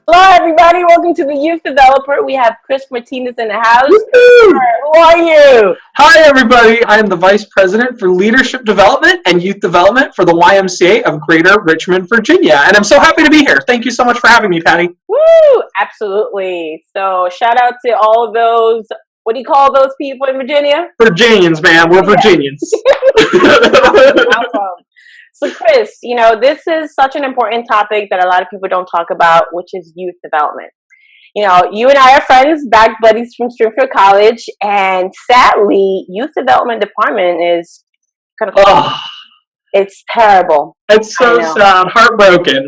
Hello, everybody. Welcome to the Youth Developer. We have Chris Martinez in the house. Woo-hoo! Who are you? Hi, everybody. I am the Vice President for Leadership Development and Youth Development for the YMCA of Greater Richmond, Virginia. And I'm so happy to be here. Thank you so much for having me, Patty. Woo! Absolutely. So shout out to all of those, what do you call those people in Virginia? Virginians, man. We're Virginians. Awesome. So Chris, this is such an important topic that a lot of people don't talk about, which is youth development. You and I are friends, back buddies from Springfield College, and sadly, youth development department is kind of it's terrible. It's so sad. Heartbroken.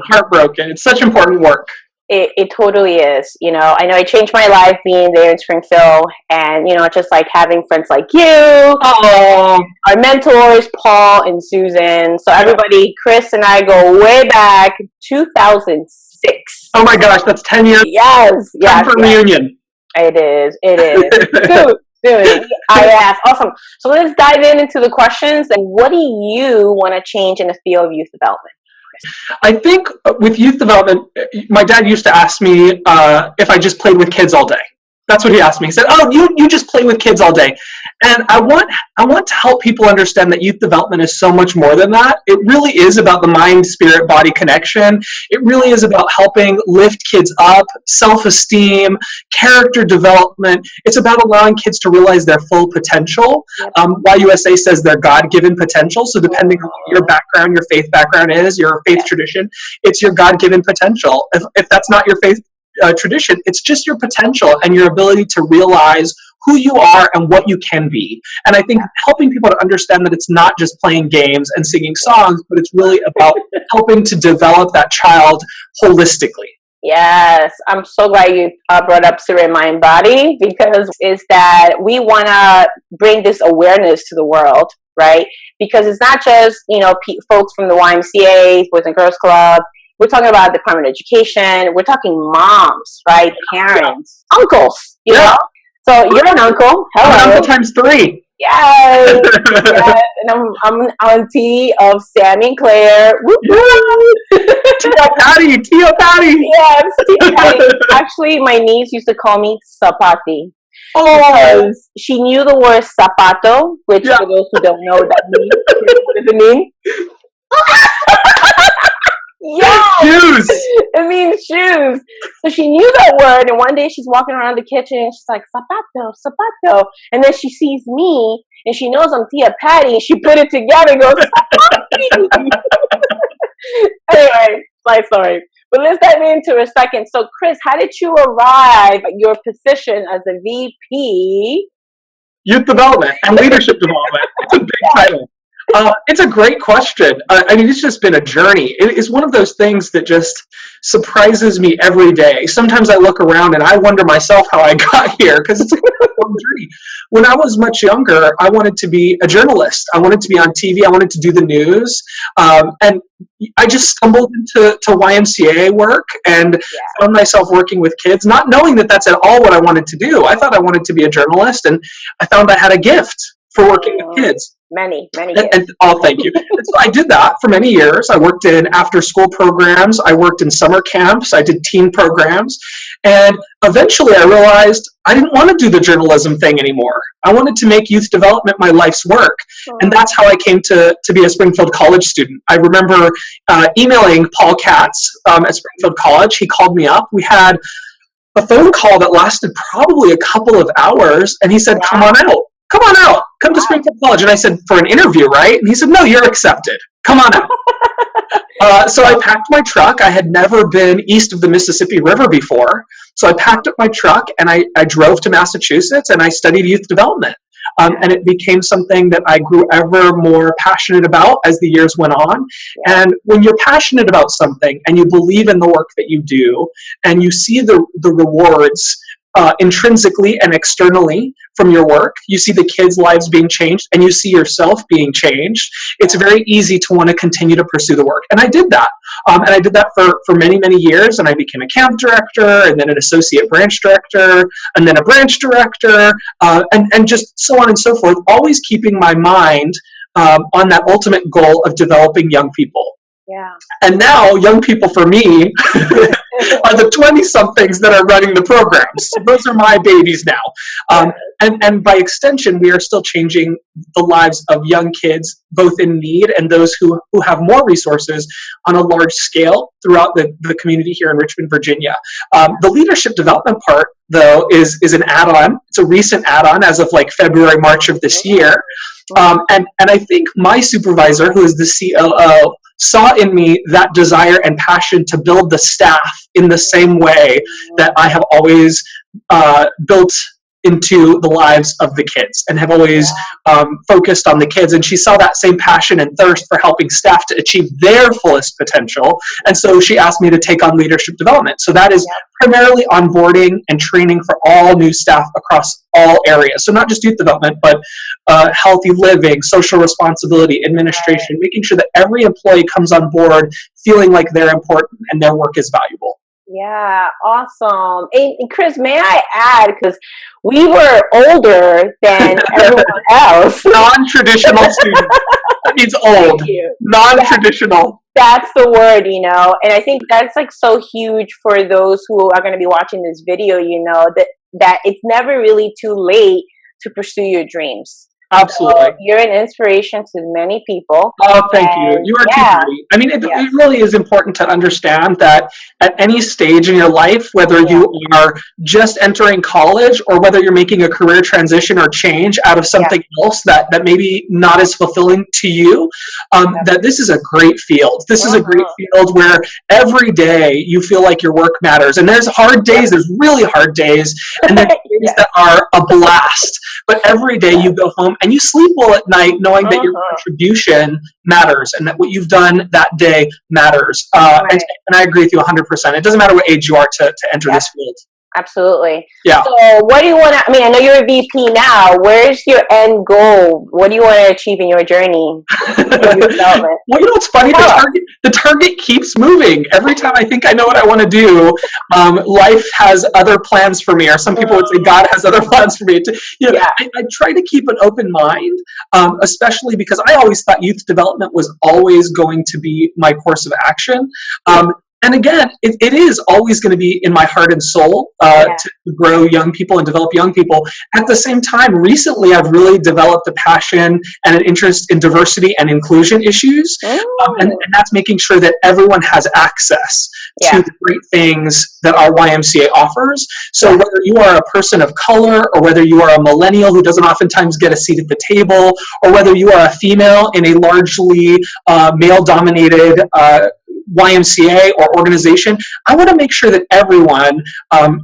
It's such important work. It totally is. I know I changed my life being there in Springfield, and just like having friends like you, our mentors, Paul and Susan. So everybody, Chris and I go way back, 2006. Oh my gosh, that's 10 years. Yes. Time for reunion. It is. Soon. I asked. Awesome. So let's dive into the questions. And what do you want to change in the field of youth development? I think with youth development, my dad used to ask me if I just played with kids all day. That's what he asked me. He said, "Oh, you just play with kids all day." And I want to help people understand that youth development is so much more than that. It really is about the mind, spirit, body connection. It really is about helping lift kids up, self-esteem, character development. It's about allowing kids to realize their full potential. YUSA says their God-given potential. So depending on what your background, your faith background is, your faith tradition, it's your God-given potential. If that's not your faith tradition, it's just your potential and your ability to realize who you are and what you can be. And I think helping people to understand that it's not just playing games and singing songs, but it's really about helping to develop that child holistically. Yes, I'm so glad you brought up spirit, mind, body, because it's that we want to bring this awareness to the world, right? Because it's not just, folks from the YMCA, Boys and Girls Club. We're talking about Department of Education. We're talking moms, right? Parents, uncles, you know? So you're an uncle. Hello. I'm an uncle times 3. Yes. And I'm an auntie of Sammy and Claire. Tio Patty. Yes, Tio Patty. Actually, my niece used to call me Zapati. Because she knew the word zapato, which for those who don't know what does it mean? Yes! Shoes! It means shoes. So she knew that word, and one day she's walking around the kitchen, and she's like, zapato. And then she sees me, and she knows I'm Tia Patty, and she put it together and goes, Zapati! Anyway, my story. But let's dive into a second. So, Chris, how did you arrive at your position as a VP? Youth Development and Leadership Development. It's a big title. It's a great question. It's just been a journey. It is one of those things that just surprises me every day. Sometimes I look around and I wonder myself how I got here, because it's a long journey. When I was much younger, I wanted to be a journalist. I wanted to be on TV. I wanted to do the news. And I just stumbled into YMCA work and found myself working with kids, not knowing that that's at all what I wanted to do. I thought I wanted to be a journalist, and I found I had a gift for working with kids. Many thank you. And so I did that for many years. I worked in after-school programs. I worked in summer camps. I did teen programs. And eventually I realized I didn't want to do the journalism thing anymore. I wanted to make youth development my life's work. And that's how I came to be a Springfield College student. I remember emailing Paul Katz at Springfield College. He called me up. We had a phone call that lasted probably a couple of hours. And he said, come on out, come to Springfield College. And I said, for an interview, right? And he said, no, you're accepted. Come on out. So I packed my truck. I had never been east of the Mississippi River before. So I packed up my truck and I drove to Massachusetts and I studied youth development. And it became something that I grew ever more passionate about as the years went on. And when you're passionate about something and you believe in the work that you do and you see the rewards intrinsically and externally from your work. You see the kids' lives being changed, and you see yourself being changed. It's very easy to want to continue to pursue the work. And I did that. And I did that for many, many years. And I became a camp director, and then an associate branch director, and then a branch director, and just so on and so forth, always keeping my mind on that ultimate goal of developing young people. Yeah. And now young people for me are the 20-somethings that are running the programs. So those are my babies now. And by extension, we are still changing the lives of young kids, both in need and those who have more resources on a large scale throughout the community here in Richmond, Virginia. The leadership development part, though, is an add-on. It's a recent add-on as of like February, March of this year. And I think my supervisor, who is the COO, saw in me that desire and passion to build the staff in the same way that I have always built into the lives of the kids and have always focused on the kids. And she saw that same passion and thirst for helping staff to achieve their fullest potential. And so she asked me to take on leadership development. So that is primarily onboarding and training for all new staff across all areas. So not just youth development, but healthy living, social responsibility, administration, making sure that every employee comes on board feeling like they're important and their work is valuable. Yeah, awesome. And Chris, may I add, because we were older than everyone else. Non-traditional students. That means old. Non-traditional. That's the word, you know. And I think that's like so huge for those who are going to be watching this video, you know, that it's never really too late to pursue your dreams. Absolutely. So you're an inspiration to many people. Oh, thank you. You are too, Patty. I mean, it really is important to understand that at any stage in your life, whether you are just entering college or whether you're making a career transition or change out of something else that maybe not as fulfilling to you, that this is a great field. This is a great field where every day you feel like your work matters. And there's hard days, there's really hard days, and there's days that are a blast. But every day you go home and you sleep well at night knowing that your contribution matters and that what you've done that day matters. And I agree with you 100%. It doesn't matter what age you are to enter this field. Absolutely. Yeah. So what do you want to, I mean, I know you're a VP now. Where's your end goal? What do you want to achieve in your journey? Well, you know what's funny? The target keeps moving. Every time I think I know what I want to do, life has other plans for me, or some people would say God has other plans for me. I try to keep an open mind, especially because I always thought youth development was always going to be my course of action. And again, it is always going to be in my heart and soul to grow young people and develop young people. At the same time, recently I've really developed a passion and an interest in diversity and inclusion issues. And that's making sure that everyone has access to the great things that our YMCA offers. So whether you are a person of color, or whether you are a millennial who doesn't oftentimes get a seat at the table, or whether you are a female in a largely male-dominated YMCA or organization, I want to make sure that everyone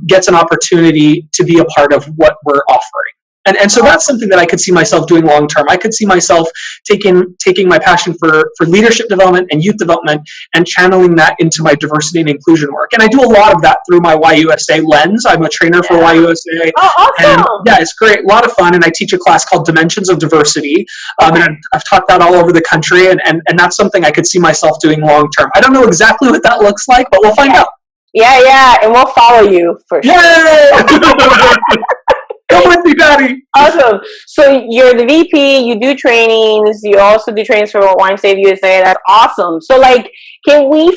gets an opportunity to be a part of what we're offering. And so that's something that I could see myself doing long term. I could see myself taking my passion for leadership development and youth development and channeling that into my diversity and inclusion work. And I do a lot of that through my YUSA lens. I'm a trainer for YUSA. Oh, awesome. And it's great. A lot of fun. And I teach a class called Dimensions of Diversity. And I've taught that all over the country. And that's something I could see myself doing long term. I don't know exactly what that looks like, but we'll find out. Yeah. And we'll follow you for sure. Yay! Come with me, Patty. Awesome. So you're the VP, you do trainings, you also do trainings for YMCA USA. That's awesome. So can we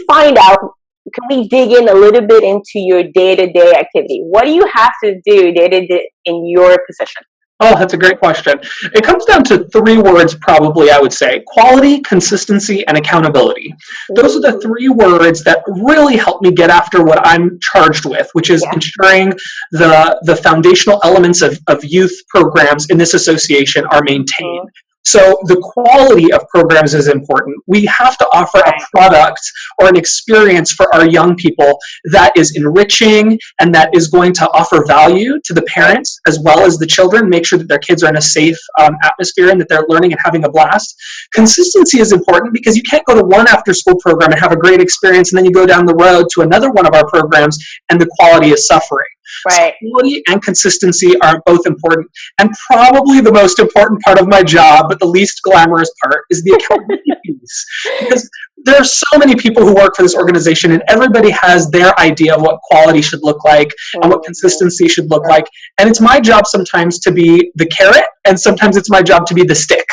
dig in a little bit into your day-to-day activity? What do you have to do day-to-day in your position? Oh, that's a great question. It comes down to 3 words, probably, I would say: quality, consistency, and accountability. Those are the 3 words that really help me get after what I'm charged with, which is ensuring the foundational elements of youth programs in this association are maintained. So the quality of programs is important. We have to offer a product or an experience for our young people that is enriching and that is going to offer value to the parents as well as the children, make sure that their kids are in a safe atmosphere and that they're learning and having a blast. Consistency is important because you can't go to one after-school program and have a great experience and then you go down the road to another one of our programs and the quality is suffering. So Right. quality and consistency are both important. And probably the most important part of my job, but the least glamorous part, is the accountability piece. Because there are so many people who work for this organization, and everybody has their idea of what quality should look like and what consistency should look like. And it's my job sometimes to be the carrot, and sometimes it's my job to be the stick.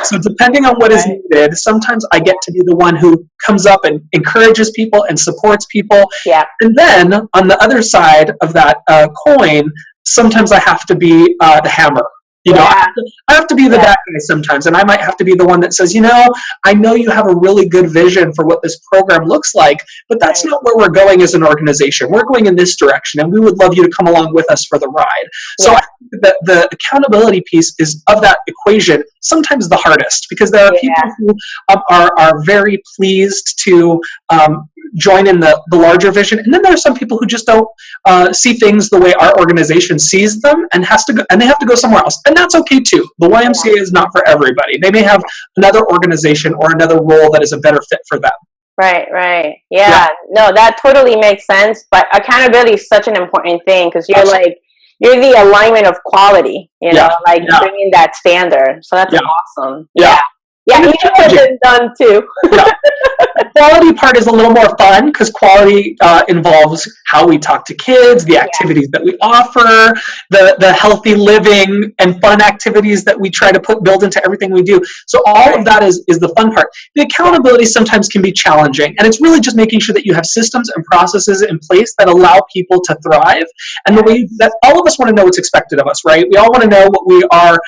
So depending on what is needed, sometimes I get to be the one who comes up and encourages people and supports people. Yeah. And then on the other side of that coin, sometimes I have to be the hammer. You know, I have to be the bad guy sometimes, and I might have to be the one that says, I know you have a really good vision for what this program looks like, but that's not where we're going as an organization. We're going in this direction, and we would love you to come along with us for the ride. So I think that the accountability piece is, of that equation, sometimes the hardest, because there are people who are very pleased to join in the larger vision, and then there are some people who just don't see things the way our organization sees them, and they have to go somewhere else. And that's okay too. The YMCA is not for everybody. They may have another organization or another role that is a better fit for them. Right. Yeah. No, that totally makes sense. But accountability is such an important thing, because you're you're the alignment of quality, bringing that standard. So that's awesome. Yeah, easier than done too. The quality part is a little more fun, because quality involves how we talk to kids, the activities that we offer, the healthy living and fun activities that we try to build into everything we do. So all of that is the fun part. The accountability sometimes can be challenging, and it's really just making sure that you have systems and processes in place that allow people to thrive, and the way that all of us want to know what's expected of us, right? We all want to know what we are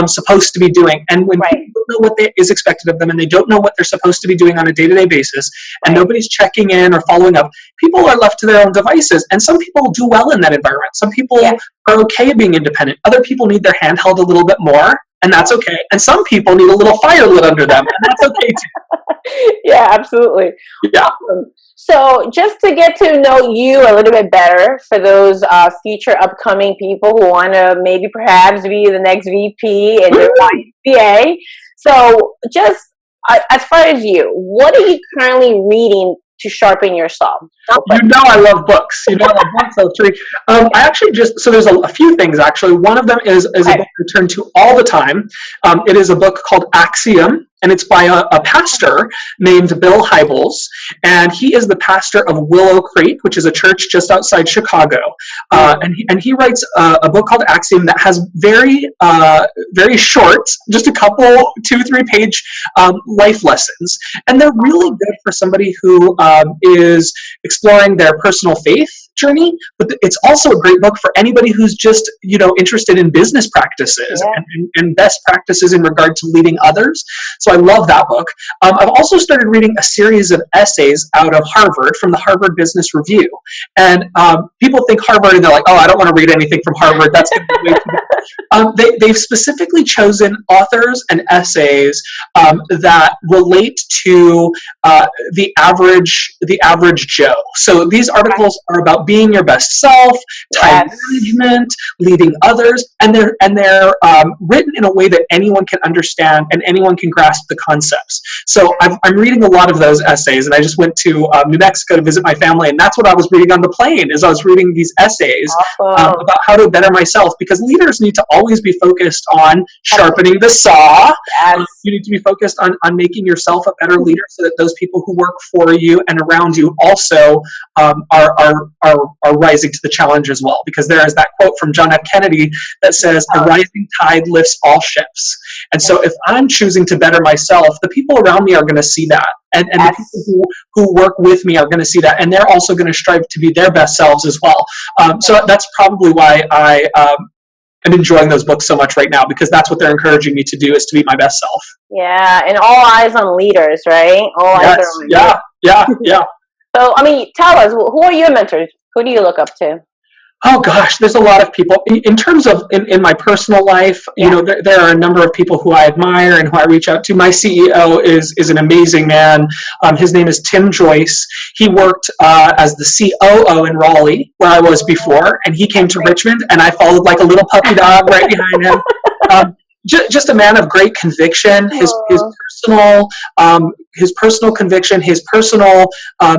supposed to be doing, and when people don't know what is expected of them, and they don't know what they're supposed to be doing on a day-to-day basis, and nobody's checking in or following up, people are left to their own devices. And some people do well in that environment. Some people are okay being independent. Other people need their hand held a little bit more, and that's okay. And some people need a little fire lit under them, and that's okay too. Yeah, absolutely. Yeah. Awesome. So just to get to know you a little bit better, for those future upcoming people who want to maybe perhaps be the next VP in your YMCA, so just as far as you, what are you currently reading to sharpen yourself? You know I love books. I love books. I actually so there's a few things actually. One of them is a book I turn to all the time. It is a book called Axiom, and it's by a pastor named Bill Hybels, and he is the pastor of Willow Creek, which is a church just outside Chicago. And he writes a book called Axiom that has very short, just a couple 2-3 page life lessons, and they're really good for somebody who is exploring their personal faith journey, but it's also a great book for anybody who's just interested in business practices and best practices in regard to leading others. So I love that book. I've also started reading a series of essays out of Harvard from the Harvard Business Review, and people think Harvard and they're like, oh, I don't want to read anything from Harvard, that's going to be way too much. They've specifically chosen authors and essays that relate to the average Joe. So these articles are about being your best self, time management, leading others, and they're written in a way that anyone can understand and anyone can grasp the concepts. So I'm reading a lot of those essays, and I just went to New Mexico to visit my family, and that's what I was reading on the plane. Is I was reading these essays about how to better myself, because leaders need to always be focused on sharpening the saw. You need to be focused on making yourself a better leader, so that those people who work for you and around you also are rising to the challenge as well. Because there is that quote from John F. Kennedy that says, "A rising tide lifts all ships." And so if I'm choosing to better myself, the people around me are going to see that. And the people who work with me are going to see that. And they're also going to strive to be their best selves as well. So that's probably why I'm enjoying those books so much right now, because that's what they're encouraging me to do, is to be my best self. Yeah, and all eyes on leaders, right? All eyes are on leaders. Yeah. So, tell us, who are your mentors? Who do you look up to? Oh gosh, there's a lot of people. In terms of in my personal life, there are a number of people who I admire and who I reach out to. My CEO is an amazing man. His name is Tim Joyce. He worked as the COO in Raleigh, where I was before, and he came to Richmond, and I followed like a little puppy dog right behind him. Just a man of great conviction. His personal conviction, his personal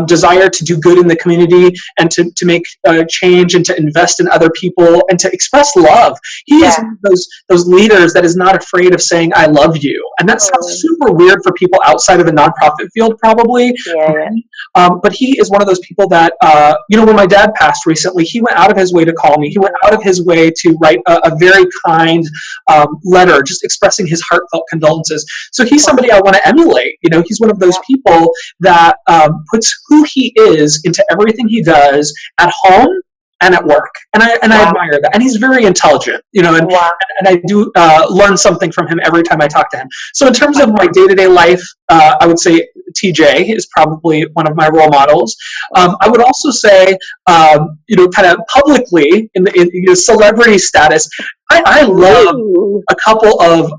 desire to do good in the community and to make change and to invest in other people and to express love. He is one of those leaders that is not afraid of saying, I love you. And that sounds super weird for people outside of the nonprofit field, probably. But he is one of those people that, when my dad passed recently, he went out of his way to call me. He went out of his way to write a very kind letter, just expressing his heartfelt condolences. So he's somebody I want to emulate. He's one of those people that puts who he is into everything he does at home and at work, and I admire that. And he's very intelligent, and I do learn something from him every time I talk to him. So in terms of my day-to-day life, I would say TJ is probably one of my role models. I would also say, kind of publicly in celebrity status, I love a couple of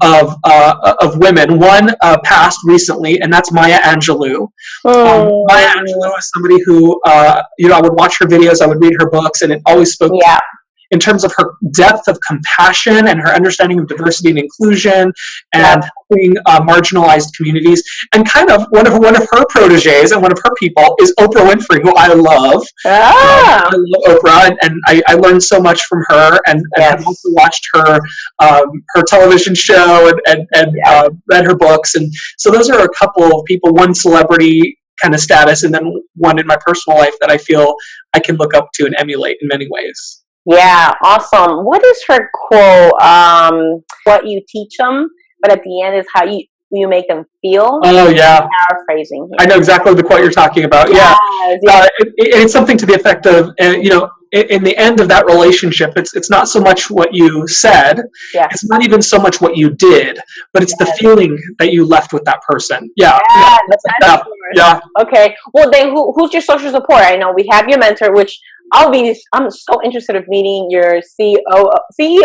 women. One passed recently, and that's Maya Angelou. Maya Angelou is somebody who, I would watch her videos, I would read her books, and it always spoke to me in terms of her depth of compassion and her understanding of diversity and inclusion and helping marginalized communities. And kind of one of her proteges and one of her people is Oprah Winfrey, who I love. I love Oprah, and I learned so much from her, and I've also watched her television show and read her books. And so those are a couple of people, one celebrity kind of status, and then one in my personal life that I feel I can look up to and emulate in many ways. Yeah, awesome. What is her quote? What you teach them, but at the end is how you make them feel. Oh, yeah. Paraphrasing here. I know exactly the quote you're talking about. It's something to the effect of, in the end of that relationship, it's not so much what you said. It's not even so much what you did, but it's the feeling that you left with that person. Okay. Well, then who's your social support? I know we have your mentor, which I'm so interested in meeting your CEO or COO. He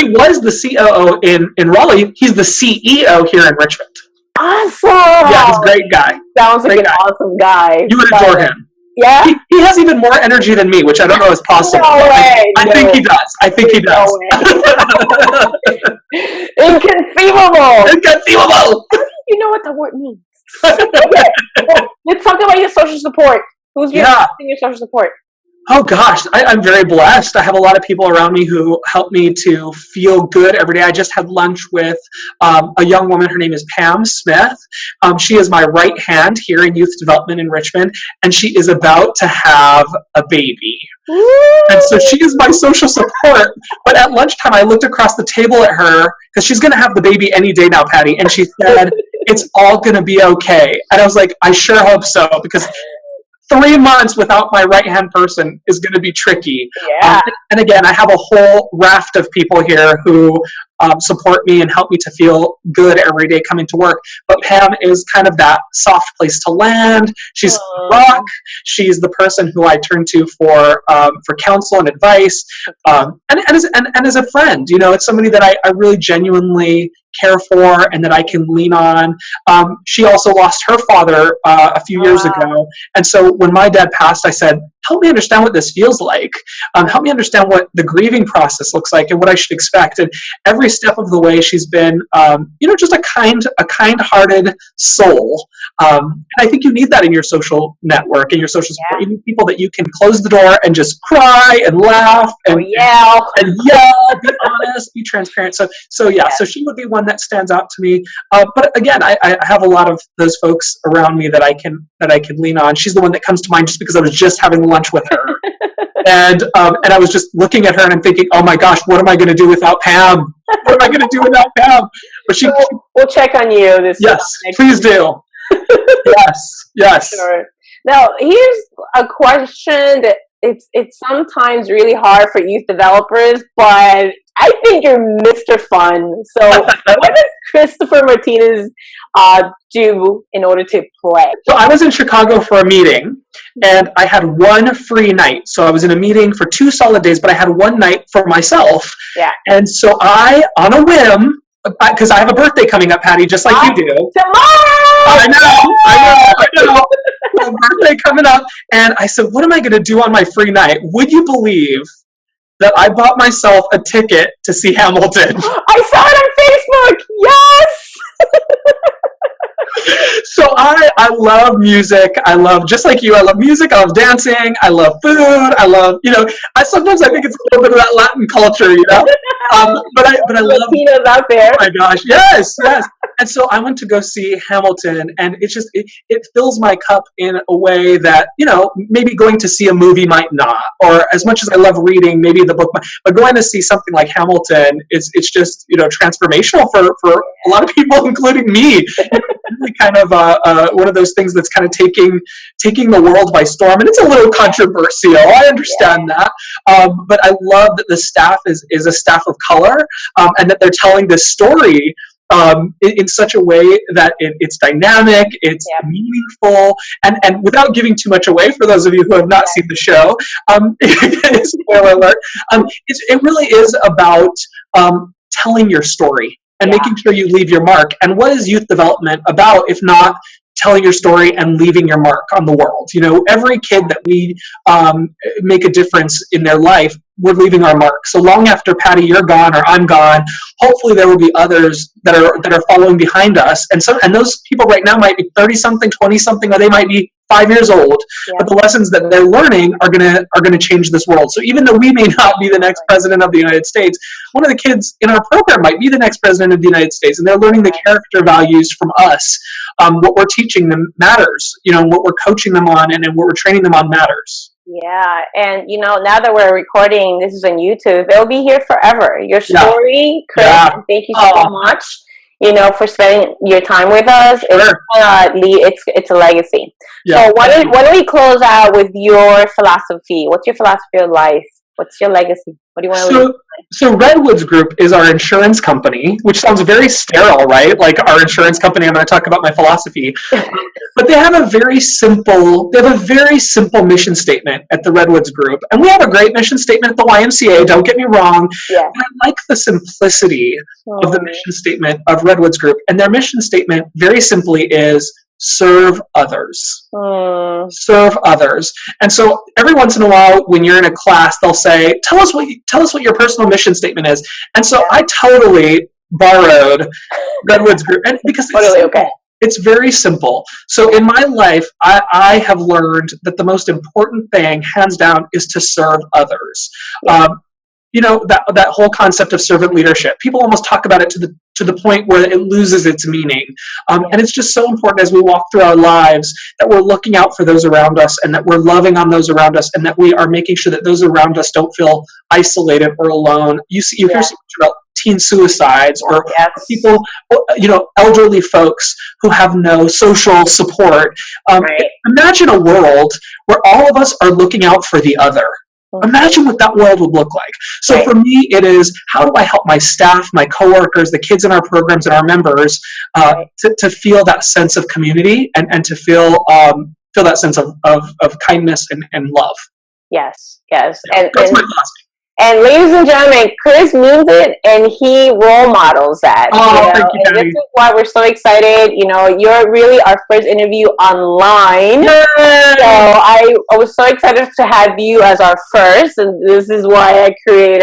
was the COO in Raleigh. He's the CEO here in Richmond. Awesome. Yeah, he's a great guy. Sounds like an awesome guy. You would adore him. Yeah? He has even more energy than me, which I don't know is possible. No way. I think he does. Inconceivable. Inconceivable. You know what the word means. Okay. Well, let's talk about your social support. Who's your social support? Oh gosh, I'm very blessed. I have a lot of people around me who help me to feel good every day. I just had lunch with a young woman. Her name is Pam Smith. She is my right hand here in youth development in Richmond, and she is about to have a baby. And so she is my social support. But at lunchtime, I looked across the table at her because she's going to have the baby any day now, Patty. And she said, "It's all going to be okay." And I was like, I sure hope so, because 3 months without my right-hand person is going to be tricky. And again, I have a whole raft of people here who support me and help me to feel good every day coming to work. But Pam is kind of that soft place to land. She's a rock. She's the person who I turn to for counsel and advice. And as a friend, it's somebody that I really genuinely care for and that I can lean on. She also lost her father a few years ago. And so when my dad passed, I said, help me understand what this feels like. Help me understand what the grieving process looks like and what I should expect. And every step of the way, she's been, just a kind-hearted soul. And I think you need that in your social network and your social support. You need people that you can close the door and just cry and laugh and yell, be honest, be transparent. So she would be one that stands out to me. But again, I have a lot of those folks around me that I can lean on. She's the one that comes to mind just because I was just having lunch with her. And I was just looking at her and I'm thinking, oh my gosh, what am I going to do without Pam? What am I going to do without Pam? But we'll check on you this please do. Yes. Sure. Now, here's a question that it's sometimes really hard for youth developers, but I think you're Mr. Fun. So what does Christopher Martinez do in order to play? So I was in Chicago for a meeting, and I had one free night. So I was in a meeting for 2 solid days, but I had one night for myself. Yeah. And so I, on a whim, because I have a birthday coming up, Patty, just like you do. Tomorrow! I know. A birthday coming up. And I said, what am I going to do on my free night? Would you believe that I bought myself a ticket to see Hamilton? I saw it on Facebook! Yes! So I love music. I love, just like you, I love music. I love dancing. I love food. I love, sometimes I think it's a little bit of that Latin culture, but I love, Latinos out there. oh my gosh, yes, yes. And so I went to go see Hamilton, and it fills my cup in a way that, maybe going to see a movie might not, or as much as I love reading, maybe the book, but going to see something like Hamilton, it's just, transformational for a lot of people, including me. Really kind of one of those things that's kind of taking the world by storm, and it's a little controversial. I understand that, but I love that the staff is a staff of color, and that they're telling this story in such a way that it's dynamic, it's meaningful, and without giving too much away for those of you who have not seen the show, spoiler alert, it really is about telling your story and making sure you leave your mark. And what is youth development about if not telling your story and leaving your mark on the world? Every kid that we make a difference in their life, we're leaving our mark. So long after, Patty, you're gone or I'm gone, hopefully there will be others that are following behind us. And those people right now might be 30-something, 20-something, or they might be 5 years old. But the lessons that they're learning are gonna change this world. So even though we may not be the next president of the United States, one of the kids in our program might be the next president of the United States, and they're learning the character values from us. What we're teaching them matters. What we're coaching them on and what we're training them on matters. Yeah, and now that we're recording, this is on YouTube, it'll be here forever. Your story, Chris, thank you so much, for spending your time with us. Sure. It's a legacy. So why don't we close out with your philosophy? What's your philosophy of life? What's your legacy? What do you want to leave? So Redwoods Group is our insurance company, which sounds very sterile, right? Like our insurance company, I'm going to talk about my philosophy. But they have a very simple mission statement at the Redwoods Group. And we have a great mission statement at the YMCA, don't get me wrong. Yeah. But I like the simplicity of the mission statement of Redwoods Group. And their mission statement, very simply, is serve others. Serve others. And so every once in a while, when you're in a class, they'll say, tell us what your personal mission statement is. And so I totally borrowed Redwoods Group, and because it's totally okay. It's very simple. So in my life, I have learned that the most important thing, hands down, is to serve others. That whole concept of servant leadership. People almost talk about it to the point where it loses its meaning. And it's just so important as we walk through our lives that we're looking out for those around us, and that we're loving on those around us, and that we are making sure that those around us don't feel isolated or alone. You hear so much about teen suicides or people, elderly folks who have no social support. Imagine a world where all of us are looking out for the other. Imagine what that world would look like. So for me, it is, how do I help my staff, my coworkers, the kids in our programs, and our members to feel that sense of community and to feel that sense of kindness and love. Yes. That's my philosophy. And ladies and gentlemen, Chris means it, and he role models that. Thank you, Patty. This is why we're so excited. You're really our first interview online. Yay! So I was so excited to have you as our first, and this is why I created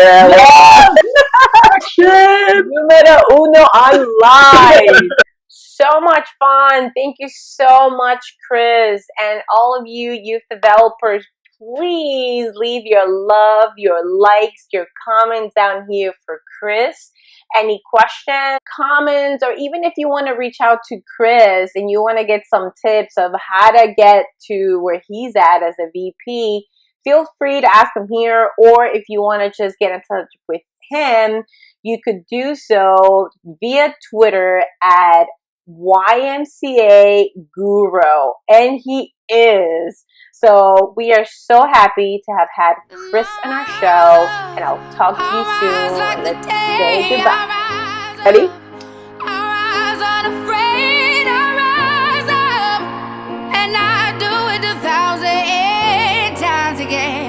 Numero Uno online. So much fun. Thank you so much, Chris, and all of you youth developers. Please leave your love, your likes, your comments down here for Chris. Any questions, comments, or even if you want to reach out to Chris and you want to get some tips of how to get to where he's at as a VP, feel free to ask him here. Or if you want to just get in touch with him, you could do so via Twitter at YMCA Guru. And he is. So we are so happy to have had Chris on our show, and I'll talk to you soon. Let's say goodbye. Ready? I rise unafraid, I rise up, and I do it 1,000 times again.